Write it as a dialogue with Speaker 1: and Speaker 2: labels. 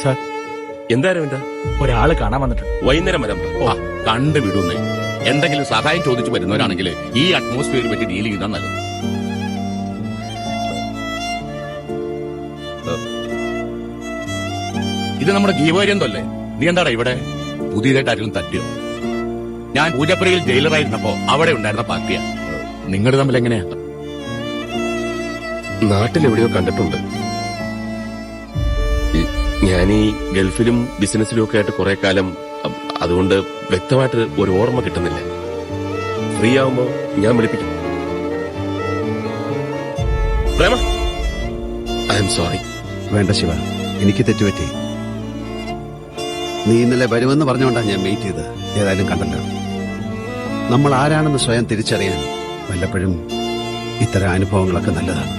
Speaker 1: Sir,
Speaker 2: എന്തായാലും എന്താ
Speaker 1: ഒരാള് കാണാൻ വന്നിട്ടുണ്ട്.
Speaker 2: വൈകുന്നേരം വരാം. കണ്ടു വിടുന്നേ. എന്തെങ്കിലും സഹായം ചോദിച്ചു വരുന്നവരാണെങ്കിൽ ഈ അറ്റ്മോസ്ഫിയർ വെച്ച് ഡീൽ ചെയ്താൽ നല്ലത്. ഇത് നമ്മുടെ ജീവകാര്യന്തല്ലേ? നീ എന്താടാ ഇവിടെ പുതിയതായിട്ട് ആരെങ്കിലും തട്ടിയോ? ഞാൻ പൂജപ്പുരയിൽ ജയിലറായിരുന്നപ്പോ അവിടെ ഉണ്ടായിരുന്ന പാർട്ടിയാ. നിങ്ങൾ തമ്മിൽ എങ്ങനെയാ?
Speaker 3: നാട്ടിലെവിടെയോ കണ്ടിട്ടുണ്ട്. ഞാൻ ഈ ഗൾഫിലും ബിസിനസ്സിലും ഒക്കെ ആയിട്ട് കുറെ കാലം, അതുകൊണ്ട് വ്യക്തമായിട്ട് ഒരു ഓർമ്മ കിട്ടുന്നില്ല. ഫ്രീ ആവുമ്പോ ഞാൻ വിളിപ്പിക്കും. പ്രേമ, ഐ എം സോറി.
Speaker 4: വേണ്ട ശിവ, എനിക്ക് തെറ്റുപറ്റി. നീ ഇന്നലെ വരുമെന്ന് പറഞ്ഞുകൊണ്ടാണ് ഞാൻ വെയിറ്റ് ചെയ്ത്. ഏതായാലും കണ്ടല്ലോ. നമ്മൾ ആരാണെന്ന് സ്വയം തിരിച്ചറിയാൻ വല്ലപ്പോഴും ഇത്തരം അനുഭവങ്ങളൊക്കെ നല്ലതാണ്.